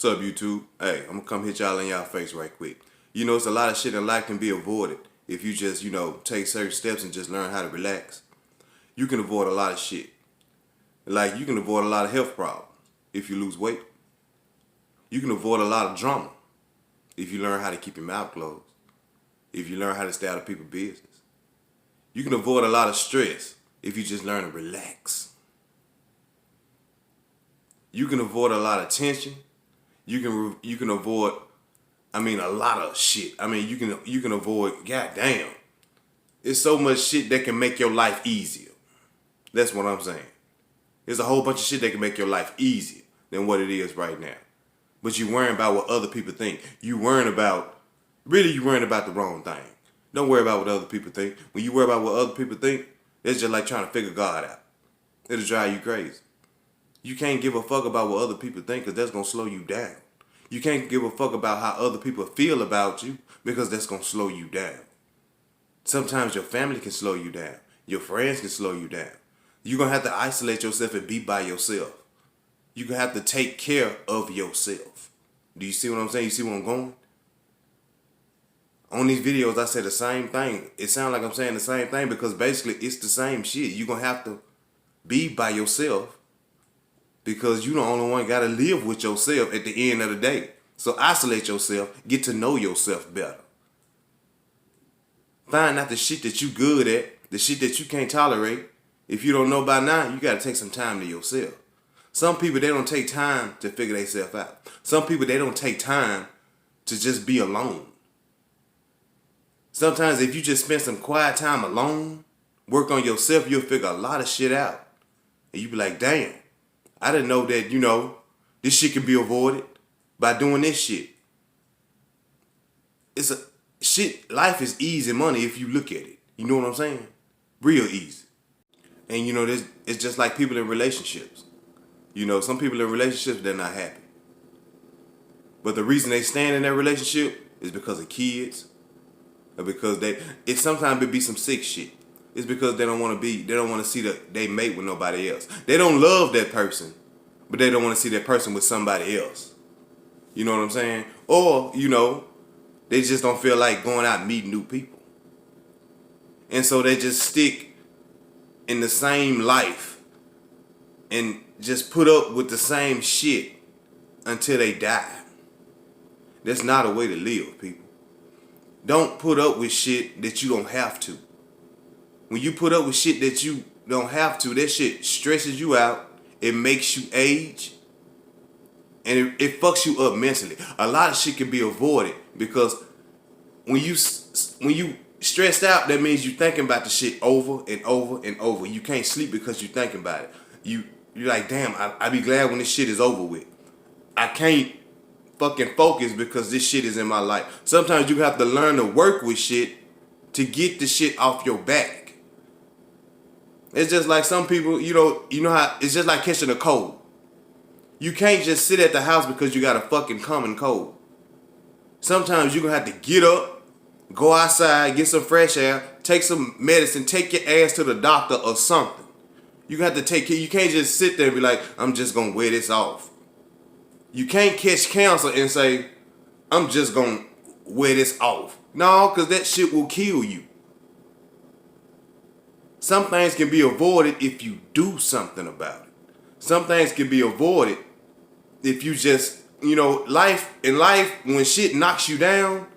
What's up, YouTube? Hey, I'm gonna come hit y'all in y'all face right quick. You know, it's a lot of shit in life can be avoided if you just, take certain steps and just learn how to relax. You can avoid a lot of shit. Like, you can avoid a lot of health problems if you lose weight. You can avoid a lot of drama if you learn how to keep your mouth closed. If you learn how to stay out of people's business. You can avoid a lot of stress if you just learn to relax. You can avoid a lot of tension. You can avoid, a lot of shit. You can avoid, goddamn. It's so much shit that can make your life easier. That's what I'm saying. There's a whole bunch of shit that can make your life easier than what it is right now. But you worrying about what other people think. You worrying about the wrong thing. Don't worry about what other people think. When you worry about what other people think, it's just like trying to figure God out. It'll drive you crazy. You can't give a fuck about what other people think because that's going to slow you down. You can't give a fuck about how other people feel about you because that's going to slow you down. Sometimes your family can slow you down. Your friends can slow you down. You're going to have to isolate yourself and be by yourself. You're going to have to take care of yourself. Do you see what I'm saying? You see where I'm going? On these videos, I say the same thing. It sounds like I'm saying the same thing because basically it's the same shit. You're going to have to be by yourself because you the only one got to live with yourself at the end of the day. So isolate yourself. Get to know yourself better. Find out the shit that you good at, the shit that you can't tolerate. If you don't know by now, you got to take some time to yourself. Some people, they don't take time to figure themselves out. Some people, they don't take time to just be alone. Sometimes if you just spend some quiet time alone, work on yourself, you'll figure a lot of shit out. And you be like, damn, I didn't know that, this shit can be avoided by doing this shit. Life is easy money if you look at it. You know what I'm saying? Real easy. And it's just like people in relationships. Some people in relationships, they're not happy. But the reason they stand in that relationship is because of kids. Or because sometimes it be some sick shit. It's because they don't want to see that they mate with nobody else. They don't love that person, but they don't want to see that person with somebody else. You know what I'm saying? Or, they just don't feel like going out and meeting new people. And so they just stick in the same life and just put up with the same shit until they die. That's not a way to live, people. Don't put up with shit that you don't have to. When you put up with shit that you don't have to, that shit stresses you out. It makes you age. And it fucks you up mentally. A lot of shit can be avoided because when you stressed out, that means you thinking about the shit over and over and over. You can't sleep because you're thinking about it. You're like, damn, I be glad when this shit is over with. I can't fucking focus because this shit is in my life. Sometimes you have to learn to work with shit to get the shit off your back. It's just like some people, you know how it's just like catching a cold. You can't just sit at the house because you got a fucking common cold. Sometimes you're gonna have to get up, go outside, get some fresh air, take some medicine, take your ass to the doctor or something. You got to take care. You can't just sit there and be like, I'm just gonna wear this off. You can't catch cancer and say, I'm just gonna wear this off. No, because that shit will kill you. Some things can be avoided if you do something about it. Some things can be avoided if you just, life, when shit knocks you down,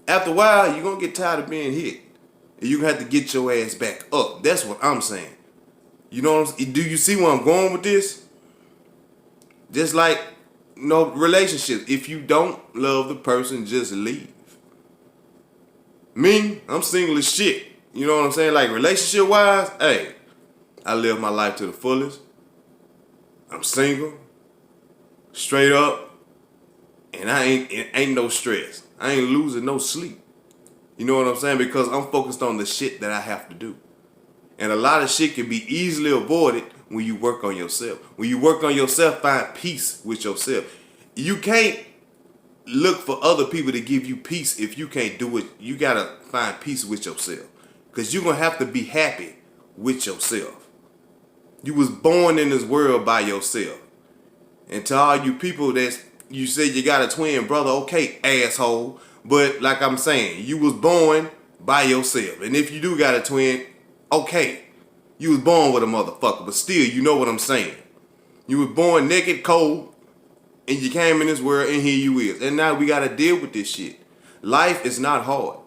after a while, you're going to get tired of being hit. And you're going to have to get your ass back up. That's what I'm saying. You know what I'm saying? Do you see where I'm going with this? Just like, relationships. If you don't love the person, just leave. Me, I'm single as shit. You know what I'm saying? Like relationship-wise, hey, I live my life to the fullest. I'm single, straight up, and it ain't no stress. I ain't losing no sleep. You know what I'm saying? Because I'm focused on the shit that I have to do. And a lot of shit can be easily avoided when you work on yourself. When you work on yourself, find peace with yourself. You can't look for other people to give you peace if you can't do it. You gotta find peace with yourself. Because you're gonna have to be happy with yourself. You was born in this world by yourself. And to all you people that's, you said you got a twin brother, okay, asshole. But like I'm saying, you was born by yourself. And if you do got a twin, okay, you was born with a motherfucker. But still, you know what I'm saying. You was born naked, cold, and you came in this world, and here you is. And now we got to deal with this shit. Life is not hard.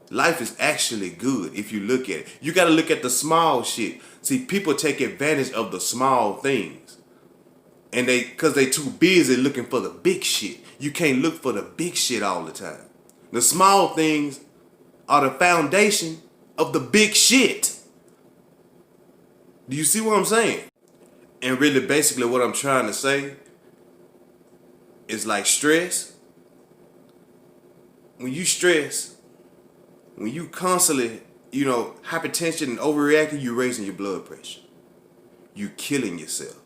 Life is actually good if you look at it. You got to look at the small shit. See, people take advantage of the small things. And because they too busy looking for the big shit. You can't look for the big shit all the time. The small things are the foundation of the big shit. Do you see what I'm saying? And really basically what I'm trying to say is like stress. When you stress, when you constantly, hypertension and overreacting, you're raising your blood pressure. You're killing yourself.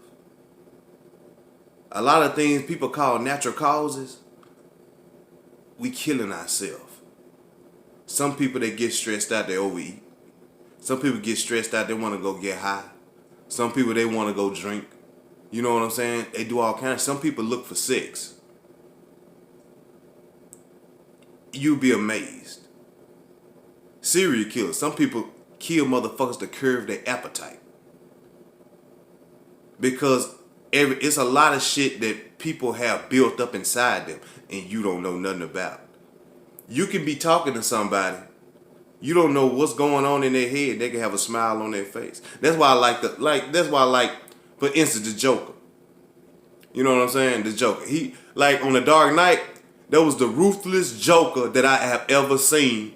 A lot of things people call natural causes, we killing ourselves. Some people, they get stressed out, they overeat. Some people get stressed out, they want to go get high. Some people, they want to go drink. You know what I'm saying? They do all kinds. Some people look for sex. You'll be amazed. Serial killers. Some people kill motherfuckers to curb their appetite. Because it's a lot of shit that people have built up inside them and you don't know nothing about. You can be talking to somebody, you don't know what's going on in their head. They can have a smile on their face. That's why I like, for instance, the Joker. You know what I'm saying? The Joker. He, like, on The Dark Knight, that was the ruthless Joker that I have ever seen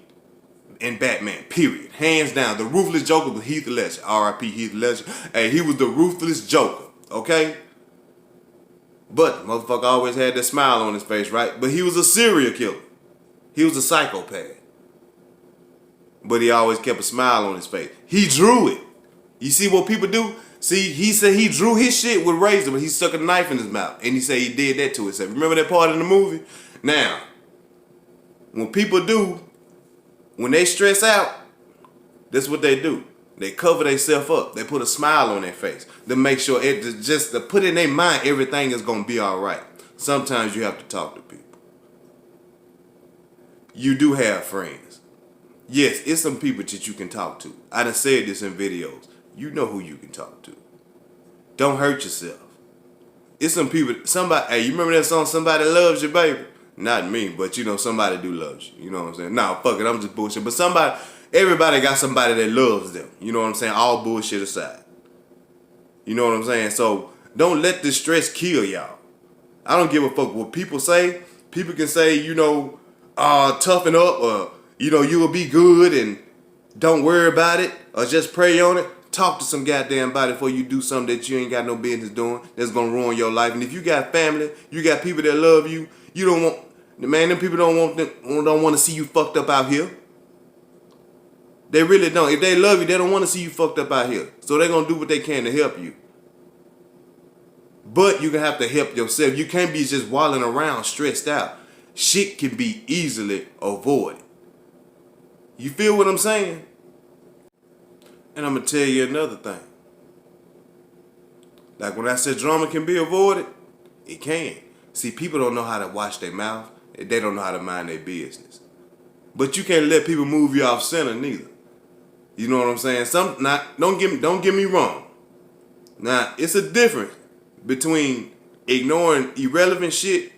in Batman, period. Hands down. The ruthless Joker was Heath Ledger. R.I.P. Heath Ledger. Hey, he was the ruthless Joker, okay? But the motherfucker always had that smile on his face, right? But he was a serial killer. He was a psychopath. But he always kept a smile on his face. He drew it. You see what people do? See, he said he drew his shit with razor, but he stuck a knife in his mouth. And he said he did that to himself. Remember that part in the movie? Now, when people do, when they stress out, that's what they do. They cover themselves up. They put a smile on their face to make sure just to put in their mind everything is going to be all right. Sometimes you have to talk to people. You do have friends. Yes, it's some people that you can talk to. I done said this in videos. You know who you can talk to. Don't hurt yourself. It's some people, hey, you remember that song, Somebody Loves You, Baby? Not me, but somebody do love you. You know what I'm saying? Nah, fuck it, I'm just bullshit. But everybody got somebody that loves them. You know what I'm saying? All bullshit aside. You know what I'm saying? So don't let this stress kill y'all. I don't give a fuck what people say. People can say, toughen up, or, you will be good and don't worry about it, or just pray on it. Talk to some goddamn body before you do something that you ain't got no business doing that's gonna ruin your life. And if you got family, you got people that love you, you don't want, man, them people don't want to see you fucked up out here. They really don't. If they love you, they don't want to see you fucked up out here. So they're going to do what they can to help you. But you're going to have to help yourself. You can't be just walling around stressed out. Shit can be easily avoided. You feel what I'm saying? And I'm going to tell you another thing. Like when I said drama can be avoided, it can. See, people don't know how to watch their mouth. They don't know how to mind their business. But you can't let people move you off center neither. You know what I'm saying? Don't get me wrong. Now, it's a difference between ignoring irrelevant shit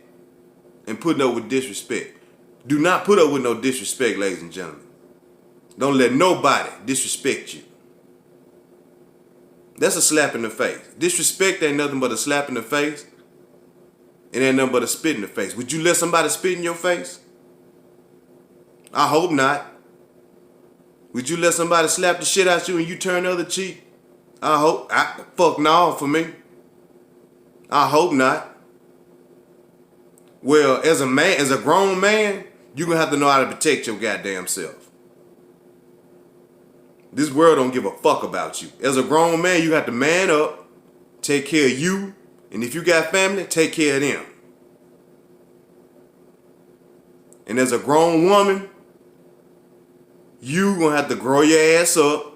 and putting up with disrespect. Do not put up with no disrespect, ladies and gentlemen. Don't let nobody disrespect you. That's a slap in the face. Disrespect ain't nothing but a slap in the face. It ain't nothing but a spit in the face. Would you let somebody spit in your face? I hope not. Would you let somebody slap the shit out you and you turn the other cheek? Fuck no for me. I hope not. Well, as a grown man, you're going to have to know how to protect your goddamn self. This world don't give a fuck about you. As a grown man, you have to man up, take care of you, and if you got family, take care of them. And as a grown woman, you gonna have to grow your ass up,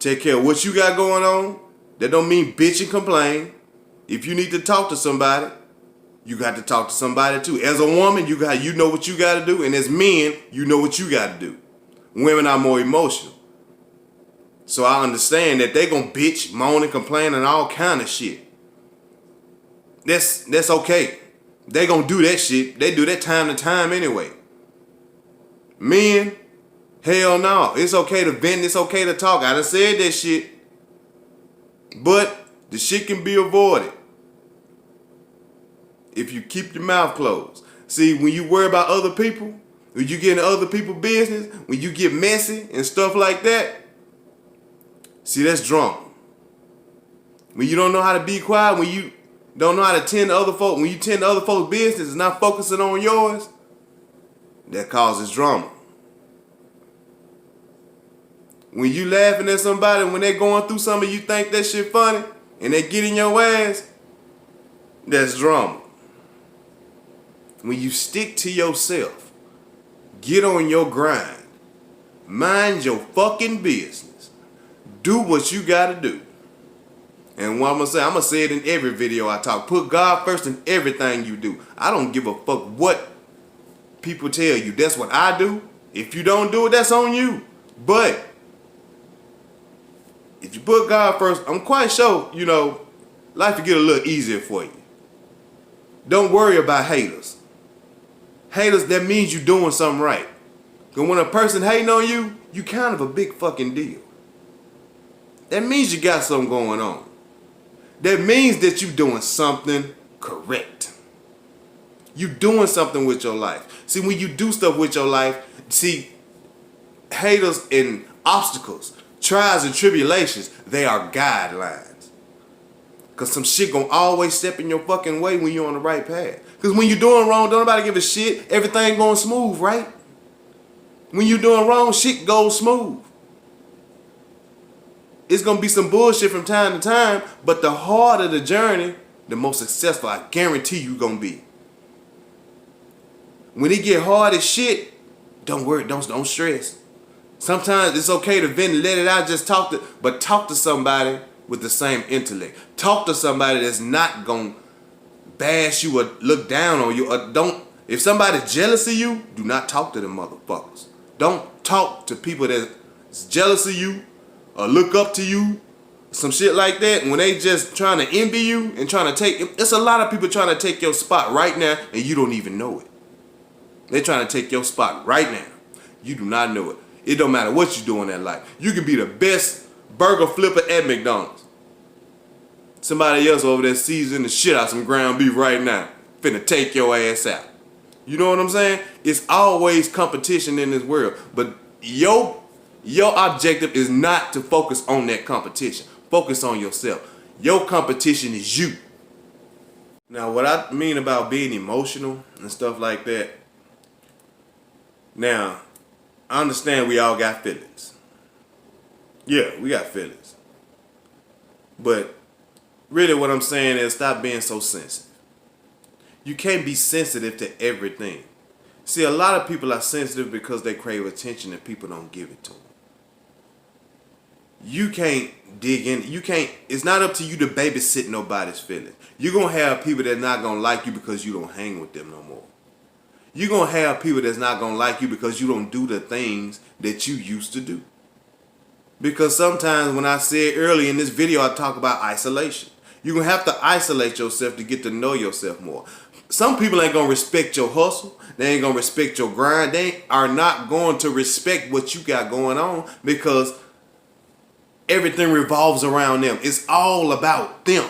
take care of what you got going on. That don't mean bitch and complain. If you need to talk to somebody, you got to talk to somebody too. As a woman, you know what you got to do, and as men, you know what you got to do. Women are more emotional. So I understand that they gonna bitch, moan, and complain and all kind of shit. That's okay. They gonna do that shit. They do that time to time anyway. Men, hell no. It's okay to vent. It's okay to talk. I done said that shit. But the shit can be avoided if you keep your mouth closed. See, when you worry about other people, when you get in other people's business, when you get messy and stuff like that, see, that's drama. When you don't know how to be quiet, when you don't know how to tend to other folks, when you tend to other folks' business and not focusing on yours, that causes drama. When you laughing at somebody, when they going through something, you think that shit funny, and they get in your ass, that's drama. When you stick to yourself, get on your grind, mind your fucking business, do what you gotta do. And what I'm gonna say it in every video I talk. Put God first in everything you do. I don't give a fuck what people tell you. That's what I do. If you don't do it, that's on you. But if you put God first, I'm quite sure, life will get a little easier for you. Don't worry about haters. Haters, that means you're doing something right. Because when a person hating on you, you kind of a big fucking deal. That means you got something going on. That means that you're doing something correct. You doing something with your life. See, when you do stuff with your life, see, haters and obstacles, trials and tribulations, they are guidelines. Because some shit gonna always step in your fucking way when you're on the right path. Because when you're doing wrong, don't nobody give a shit. Everything going smooth, right? When you're doing wrong, shit goes smooth. It's going to be some bullshit from time to time, but the harder the journey, the more successful I guarantee you're going to be. When it get hard as shit, don't worry, don't stress. Sometimes it's okay to vent and let it out, but talk to somebody with the same intellect. Talk to somebody that's not going to bash you or look down on you. If somebody's jealous of you, do not talk to them motherfuckers. Don't talk to people that's jealous of you or look up to you, some shit like that, when they just trying to envy you and trying to it's a lot of people trying to take your spot right now and you don't even know it. They're trying to take your spot right now. You do not know it. It don't matter what you do in that life. You can be the best burger flipper at McDonald's. Somebody else over there seasoning the shit out some ground beef right now, finna take your ass out. You know what I'm saying? It's always competition in this world, but your objective is not to focus on that competition. Focus on yourself. Your competition is you. Now, what I mean about being emotional and stuff like that, now, I understand we all got feelings. Yeah, we got feelings. But really what I'm saying is stop being so sensitive. You can't be sensitive to everything. See, a lot of people are sensitive because they crave attention and people don't give it to them. You can't dig in. It's not up to you to babysit nobody's feelings. You're going to have people that's not going to like you because you don't hang with them no more. You're going to have people that's not going to like you because you don't do the things that you used to do. Because sometimes when I said earlier in this video, I talk about isolation. You're going to have to isolate yourself to get to know yourself more. Some people ain't going to respect your hustle. They ain't going to respect your grind. They are not going to respect what you got going on because everything revolves around them. It's all about them.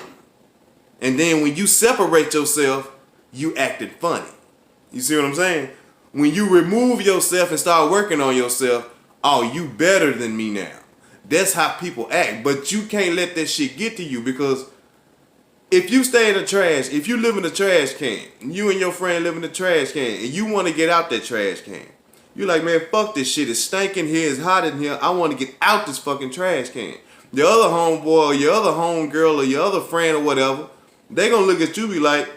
And then when you separate yourself, you acted funny. You see what I'm saying? When you remove yourself and start working on yourself, oh, you better than me now. That's how people act. But you can't let that shit get to you because if you stay in the trash, if you live in a trash can, you and your friend live in a trash can, and you want to get out that trash can, you're like, man, fuck this shit. It's stinking here. It's hot in here. I want to get out this fucking trash can. Your other homeboy or your other homegirl or your other friend or whatever, they going to look at you be like,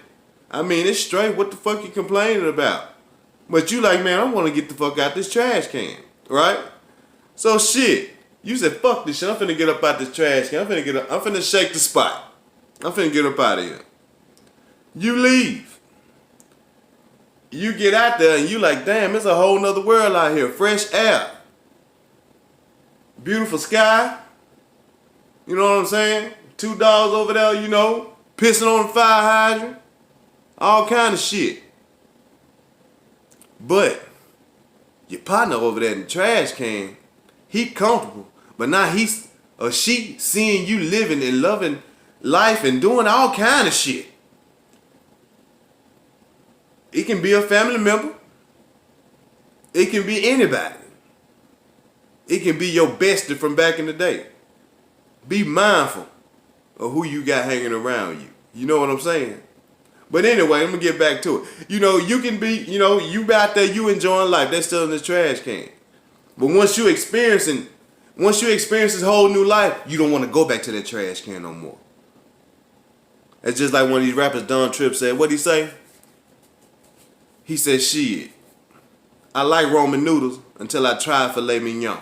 I mean, it's straight. What the fuck you complaining about? But you like, man, I want to get the fuck out this trash can. Right? So shit. You said, fuck this shit. I'm finna get up out this trash can. I'm finna shake the spot. I'm finna get up out of here. You leave. you get out there and you like, damn, it's a whole nother world out here. Fresh air. Beautiful sky. You know what I'm saying? 2 dogs over there, you know, pissing on the fire hydrant. All kind of shit. But your partner over there in the trash can, he comfortable. But now he's or she seeing you living and loving life and doing all kind of shit. It can be a family member. It can be anybody. It can be your bestie from back in the day. Be mindful of who you got hanging around you. You know what I'm saying? But anyway, let me get back to it. You know, you can be, you know, you out there, you enjoying life. That's still in the trash can. But once you experience this whole new life, you don't want to go back to that trash can no more. It's just like one of these rappers, Don Tripp, said. What'd he say? He said, shit, I like ramen noodles until I tried filet mignon.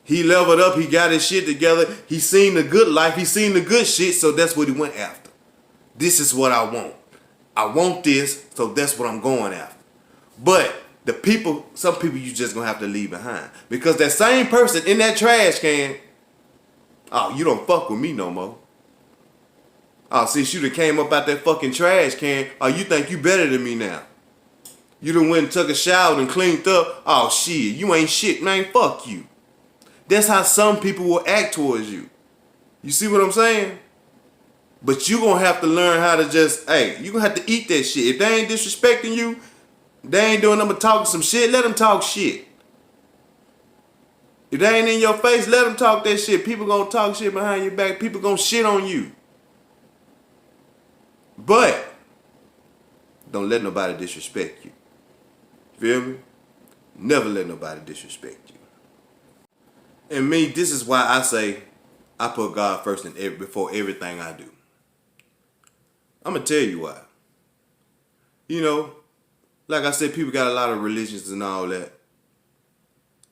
He leveled up, he got his shit together, he seen the good life, he seen the good shit, so that's what he went after. This is what I want. I want this, so that's what I'm going after. But some people you just gonna have to leave behind. Because that same person in that trash can, oh, you don't fuck with me no more. Oh, since you done came up out that fucking trash can, oh, you think you better than me now. You done went and took a shower and cleaned up. Oh, shit, you ain't shit, man, fuck you. That's how some people will act towards you. You see what I'm saying? But you gonna have to learn how to just, hey, you gonna have to eat that shit. If they ain't disrespecting you, they ain't doing nothing but talking some shit, let them talk shit. If they ain't in your face, let them talk that shit. People gonna talk shit behind your back. People gonna shit on you. But don't let nobody disrespect you. Feel me? Never let nobody disrespect you. And me, this is why I say I put God first before everything I do. I'm going to tell you why. You know, like I said, people got a lot of religions and all that.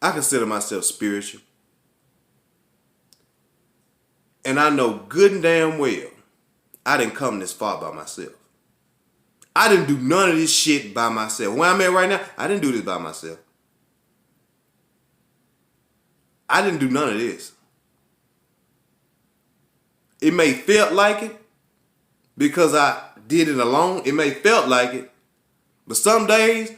I consider myself spiritual. And I know good and damn well I didn't come this far by myself. I didn't do none of this shit by myself. Where I'm at right now, I didn't do this by myself. I didn't do none of this. It may felt like it because I did it alone. It may felt like it. But some days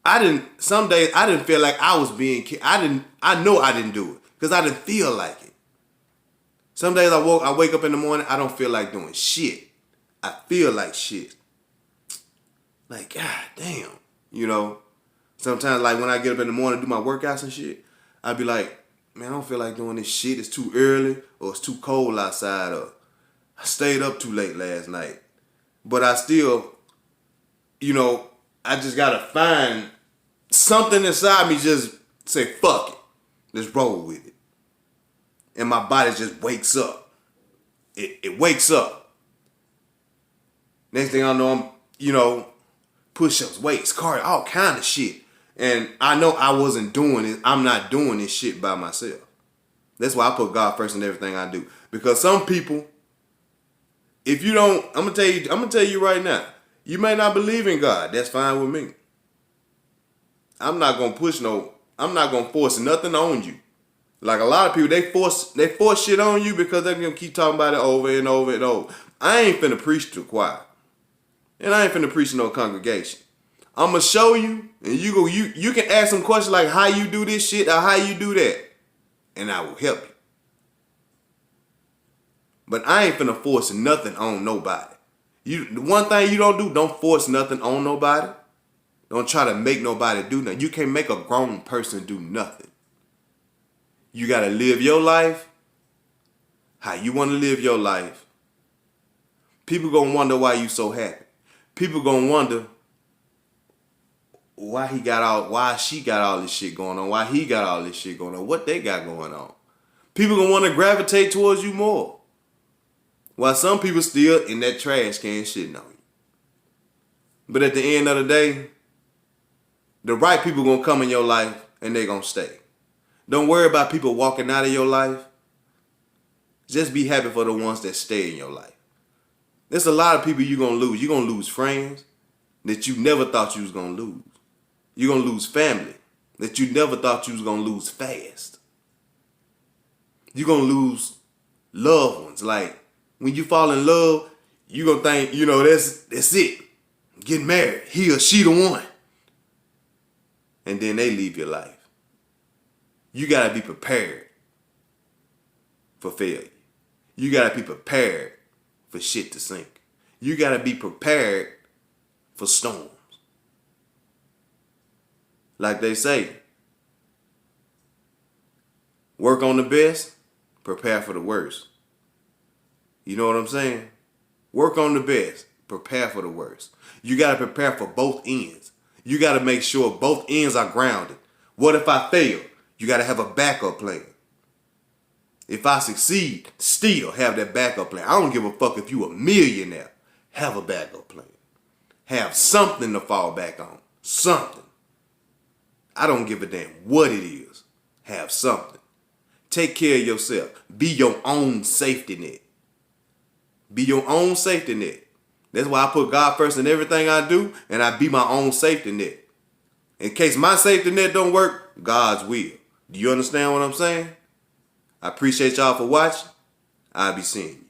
I didn't feel like I was being I know I didn't do it because I didn't feel like it. Some days I wake up in the morning, I don't feel like doing shit. I feel like shit. Like, god damn. You know, sometimes like when I get up in the morning and do my workouts and shit, I'd be like, man, I don't feel like doing this shit. It's too early or it's too cold outside or I stayed up too late last night. But I still, you know, I just gotta find something inside me just say, fuck it. Let's roll with it. And my body just wakes up. It wakes up. Next thing I know, I'm, you know, push-ups, weights, cardio, all kind of shit. And I know I wasn't doing it. I'm not doing this shit by myself. That's why I put God first in everything I do. Because some people, if you don't, I'm gonna tell you right now, you may not believe in God. That's fine with me. I'm not gonna force nothing on you. Like a lot of people, they force shit on you because they're gonna keep talking about it over and over and over. I ain't finna preach to a choir. And I ain't finna preach to no congregation. I'm gonna show you, and you can ask some questions like how you do this shit or how you do that, and I will help you. But I ain't finna force nothing on nobody. The one thing you don't force nothing on nobody. Don't try to make nobody do nothing. You can't make a grown person do nothing. You gotta live your life how you wanna live your life. People gonna wonder why you so happy. People gonna wonder why she got all this shit going on, why he got all this shit going on, what they got going on. People gonna want to gravitate towards you more. While some people still in that trash can shitting on you. But at the end of the day, the right people gonna come in your life and they gonna stay. Don't worry about people walking out of your life. Just be happy for the ones that stay in your life. There's a lot of people you're gonna lose. You're gonna lose friends. that you never thought you was gonna lose. You're gonna lose family that you never thought you was gonna lose fast. You're gonna lose loved ones. Like when you fall in love, you gonna think, that's it. Get married. He or she the one. And then they leave your life. You gotta be prepared for failure. You gotta be prepared for shit to sink. You gotta be prepared for storms. Like they say, work on the best, prepare for the worst. You know what I'm saying? Work on the best, prepare for the worst. You got to prepare for both ends. You got to make sure both ends are grounded. What if I fail? You got to have a backup plan. If I succeed, still have that backup plan. I don't give a fuck if you a millionaire. Have a backup plan. Have something to fall back on. Something. I don't give a damn what it is. Have something. Take care of yourself. Be your own safety net. Be your own safety net. That's why I put God first in everything I do, and I be my own safety net. In case my safety net don't work, God's will. Do you understand what I'm saying? I appreciate y'all for watching. I'll be seeing you.